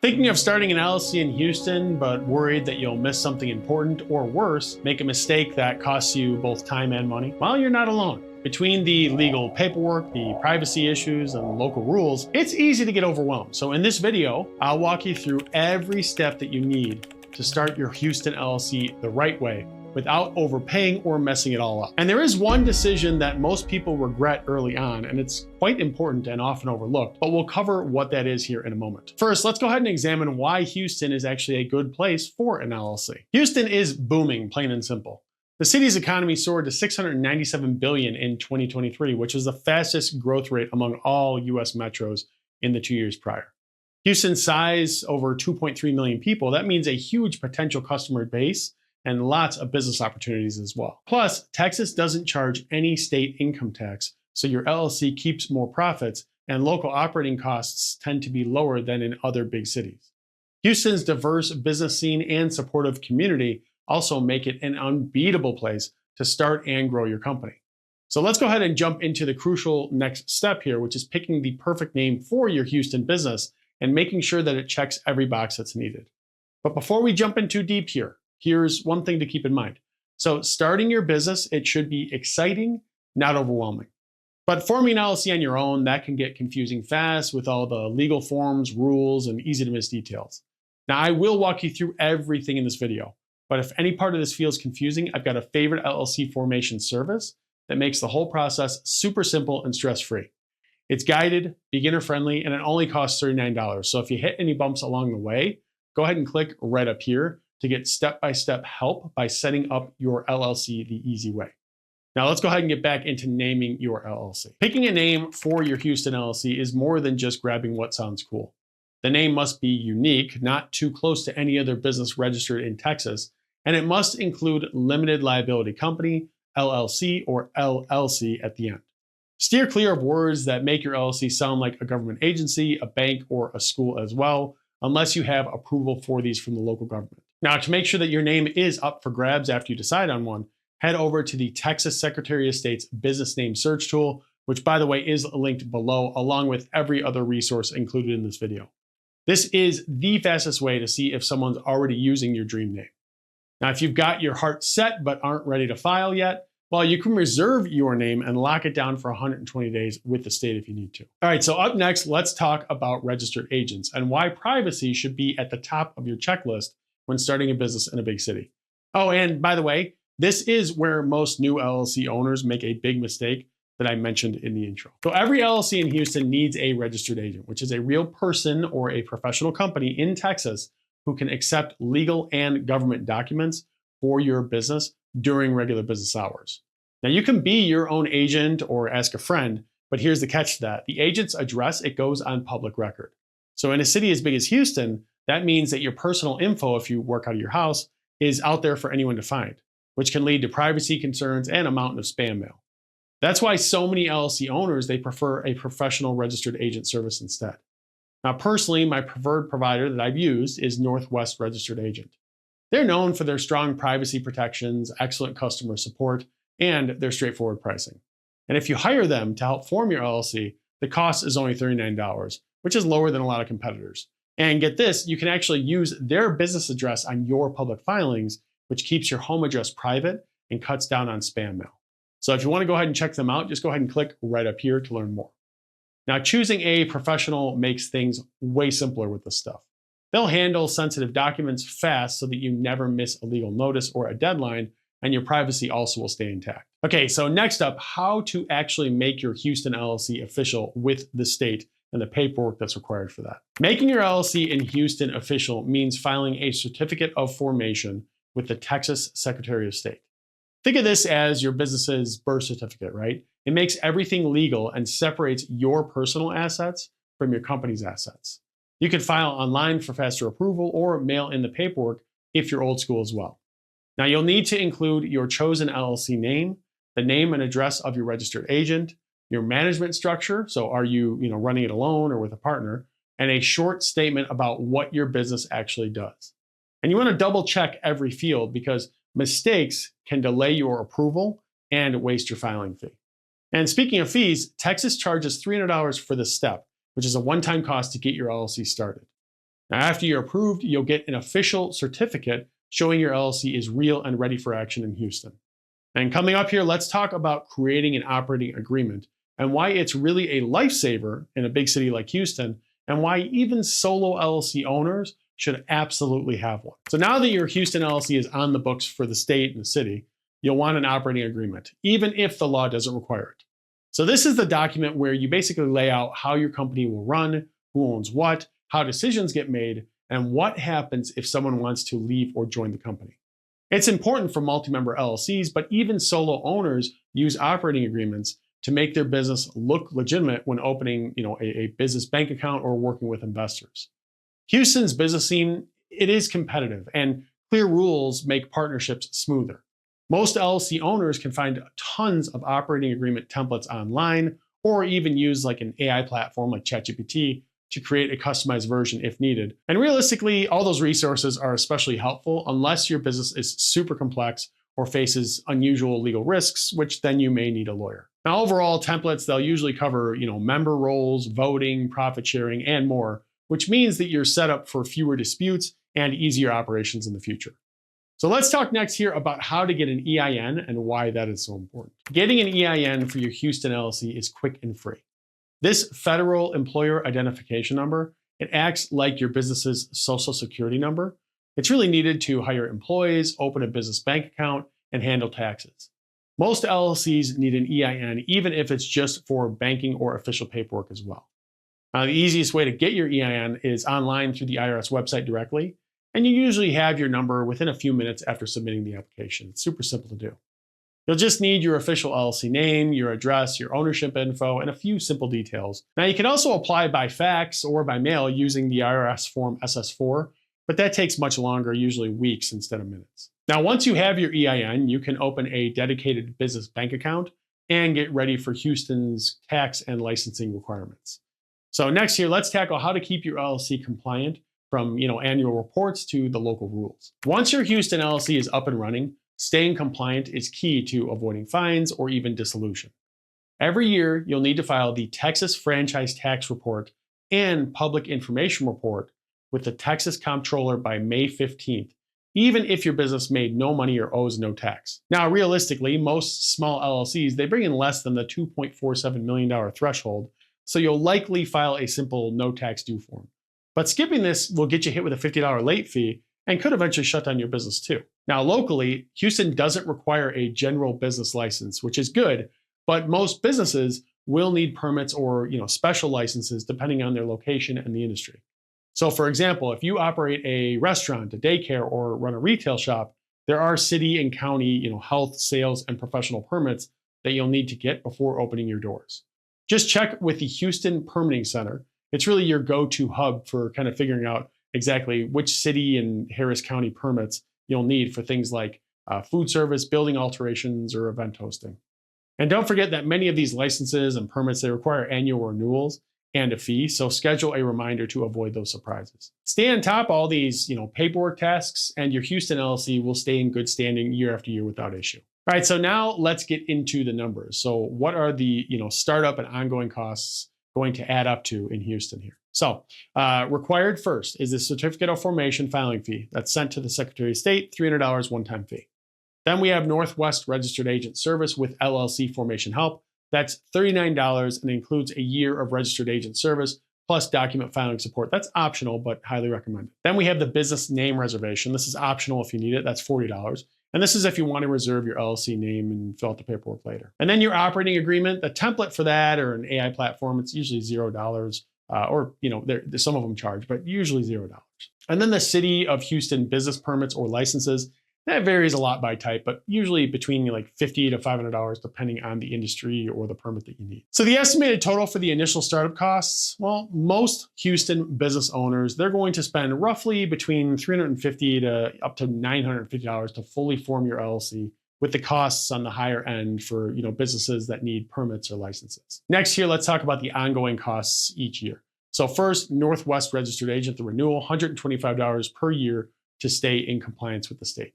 Thinking of starting an LLC in Houston, but worried that you'll miss something important, or worse, make a mistake that costs you both time and money? Well, you're not alone. Between the legal paperwork, the privacy issues, and local rules, it's easy to get overwhelmed. So in this video, I'll walk you through every step that you need to start your Houston LLC the right way, without overpaying or messing it all up. And there is one decision that most people regret early on, and it's quite important and often overlooked, but we'll cover what that is here in a moment. First, let's go ahead and examine why Houston is actually a good place for an LLC. Houston is booming, plain and simple. The city's economy soared to $697 billion in 2023, which was the fastest growth rate among all US metros in the 2 years prior. Houston's size, over 2.3 million people, that means a huge potential customer base and lots of business opportunities as well. Plus, Texas doesn't charge any state income tax, so your LLC keeps more profits, and local operating costs tend to be lower than in other big cities. Houston's diverse business scene and supportive community also make it an unbeatable place to start and grow your company. So let's go ahead and jump into the crucial next step here, which is picking the perfect name for your Houston business and making sure that it checks every box that's needed. But before we jump in too deep here, here's one thing to keep in mind. So starting your business, it should be exciting, not overwhelming. But forming an LLC on your own, that can get confusing fast with all the legal forms, rules, and easy to miss details. Now, I will walk you through everything in this video, but if any part of this feels confusing, I've got a favorite LLC formation service that makes the whole process super simple and stress-free. It's guided, beginner-friendly, and it only costs $39. So if you hit any bumps along the way, go ahead and click right up here to get step-by-step help by setting up your LLC the easy way. Now let's go ahead and get back into naming your LLC. Picking a name for your Houston LLC is more than just grabbing what sounds cool. The name must be unique, not too close to any other business registered in Texas, and it must include limited liability company, LLC, or LLC at the end. Steer clear of words that make your LLC sound like a government agency, a bank, or a school as well, unless you have approval for these from the local government. Now, to make sure that your name is up for grabs after you decide on one, head over to the Texas Secretary of State's business name search tool, which, by the way, is linked below, along with every other resource included in this video. This is the fastest way to see if someone's already using your dream name. Now, if you've got your heart set but aren't ready to file yet, well, you can reserve your name and lock it down for 120 days with the state if you need to. All right, so up next, let's talk about registered agents and why privacy should be at the top of your checklist when starting a business in a big city. Oh, and by the way, this is where most new LLC owners make a big mistake that I mentioned in the intro. So every LLC in Houston needs a registered agent, which is a real person or a professional company in Texas who can accept legal and government documents for your business during regular business hours. Now, you can be your own agent or ask a friend, but here's the catch to that. The agent's address, it goes on public record. So in a city as big as Houston, that means that your personal info, if you work out of your house, is out there for anyone to find, which can lead to privacy concerns and a mountain of spam mail. That's why so many LLC owners, they prefer a professional registered agent service instead. Now, personally, my preferred provider that I've used is Northwest Registered Agent. They're known for their strong privacy protections, excellent customer support, and their straightforward pricing. And if you hire them to help form your LLC, the cost is only $39, which is lower than a lot of competitors. And get this, you can actually use their business address on your public filings, which keeps your home address private and cuts down on spam mail. So if you want to go ahead and check them out, just go ahead and click right up here to learn more. Now, choosing a professional makes things way simpler with this stuff. They'll handle sensitive documents fast so that you never miss a legal notice or a deadline, and your privacy also will stay intact. Okay, so next up, how to actually make your Houston LLC official with the state and the paperwork that's required for that. Making your LLC in Houston official means filing a certificate of formation with the Texas Secretary of State. Think of this as your business's birth certificate, right? It makes everything legal and separates your personal assets from your company's assets. You can file online for faster approval or mail in the paperwork if you're old school as well. Now, you'll need to include your chosen LLC name, the name and address of your registered agent, your management structure, so are you running it alone or with a partner, and a short statement about what your business actually does. And you want to double check every field because mistakes can delay your approval and waste your filing fee. And speaking of fees, Texas charges $300 for this step, which is a one-time cost to get your LLC started. Now, after you're approved, you'll get an official certificate showing your LLC is real and ready for action in Houston. And coming up here, let's talk about creating an operating agreement and why it's really a lifesaver in a big city like Houston, and why even solo LLC owners should absolutely have one. So now that your Houston LLC is on the books for the state and the city, you'll want an operating agreement, even if the law doesn't require it. So this is the document where you basically lay out how your company will run, who owns what, how decisions get made, and what happens if someone wants to leave or join the company. It's important for multi-member LLCs, but even solo owners use operating agreements to make their business look legitimate when opening, a business bank account or working with investors. Houston's business scene, it is competitive, and clear rules make partnerships smoother. Most LLC owners can find tons of operating agreement templates online, or even use like an AI platform like ChatGPT to create a customized version if needed. And realistically, all those resources are especially helpful unless your business is super complex or faces unusual legal risks, which then you may need a lawyer. Now, overall templates, they'll usually cover, member roles, voting, profit sharing, and more, which means that you're set up for fewer disputes and easier operations in the future. So let's talk next here about how to get an EIN and why that is so important. Getting an EIN for your Houston LLC is quick and free. This federal employer identification number, it acts like your business's social security number. It's really needed to hire employees, open a business bank account, and handle taxes. Most LLCs need an EIN, even if it's just for banking or official paperwork as well. The easiest way to get your EIN is online through the IRS website directly, and you usually have your number within a few minutes after submitting the application. It's super simple to do. You'll just need your official LLC name, your address, your ownership info, and a few simple details. Now, you can also apply by fax or by mail using the IRS form SS4, but that takes much longer, usually weeks instead of minutes. Now, once you have your EIN, you can open a dedicated business bank account and get ready for Houston's tax and licensing requirements. So next here, let's tackle how to keep your LLC compliant from annual reports to the local rules. Once your Houston LLC is up and running, staying compliant is key to avoiding fines or even dissolution. Every year, you'll need to file the Texas Franchise Tax Report and Public Information Report with the Texas Comptroller by May 15th, even if your business made no money or owes no tax. Now, realistically, most small LLCs, they bring in less than the $2.47 million threshold, so you'll likely file a simple no tax due form. But skipping this will get you hit with a $50 late fee and could eventually shut down your business too. Now, locally, Houston doesn't require a general business license, which is good, but most businesses will need permits or special licenses depending on their location and the industry. So for example, if you operate a restaurant, a daycare, or run a retail shop, there are city and county health, sales, and professional permits that you'll need to get before opening your doors. Just check with the Houston Permitting Center. It's really your go-to hub for kind of figuring out exactly which city and Harris County permits you'll need for things like food service, building alterations, or event hosting. And don't forget that many of these licenses and permits, they require annual renewals and a fee, so schedule a reminder to avoid those surprises. Stay on top of all these paperwork tasks, and your Houston LLC will stay in good standing year after year without issue. All right, so now let's get into the numbers. So what are the startup and ongoing costs going to add up to in Houston here? So required first is the certificate of formation filing fee that's sent to the Secretary of State, $300 one-time fee. Then we have Northwest Registered Agent Service with LLC Formation Help. That's $39 and includes a year of registered agent service plus document filing support. That's optional, but highly recommended. Then we have the business name reservation. This is optional if you need it. That's $40. And this is if you want to reserve your LLC name and fill out the paperwork later. And then your operating agreement, the template for that or an AI platform, it's usually $0. Or some of them charge, but usually $0. And then the City of Houston business permits or licenses, that varies a lot by type, but usually between like $50 to $500 depending on the industry or the permit that you need. So the estimated total for the initial startup costs, well, most Houston business owners, they're going to spend roughly between $350 to up to $950 to fully form your LLC, with the costs on the higher end for businesses that need permits or licenses. Next here, let's talk about the ongoing costs each year. So first, Northwest Registered Agent, the renewal, $125 per year to stay in compliance with the state.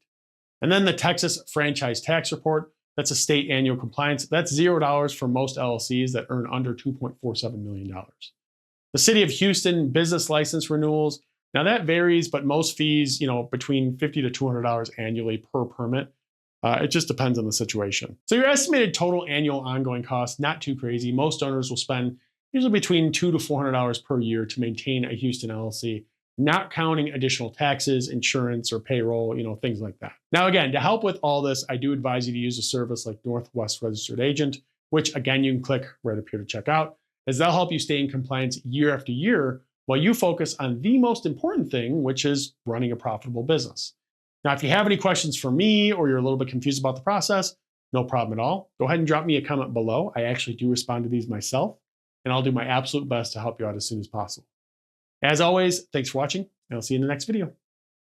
And then the Texas Franchise Tax Report, that's a state annual compliance. That's $0 for most LLCs that earn under $2.47 million. The City of Houston business license renewals, Now that varies, but most fees, between $50 to $200 annually per permit. It just depends on the situation. So your estimated total annual ongoing cost, not too crazy. Most owners will spend usually between $200 to $400 per year to maintain a Houston LLC, not counting additional taxes, insurance, or payroll, things like that. Now, again, to help with all this, I do advise you to use a service like Northwest Registered Agent, which again, you can click right up here to check out, as they'll help you stay in compliance year after year while you focus on the most important thing, which is running a profitable business. Now, if you have any questions for me or you're a little bit confused about the process, no problem at all. Go ahead and drop me a comment below. I actually do respond to these myself, and I'll do my absolute best to help you out as soon as possible. As always, thanks for watching, and I'll see you in the next video.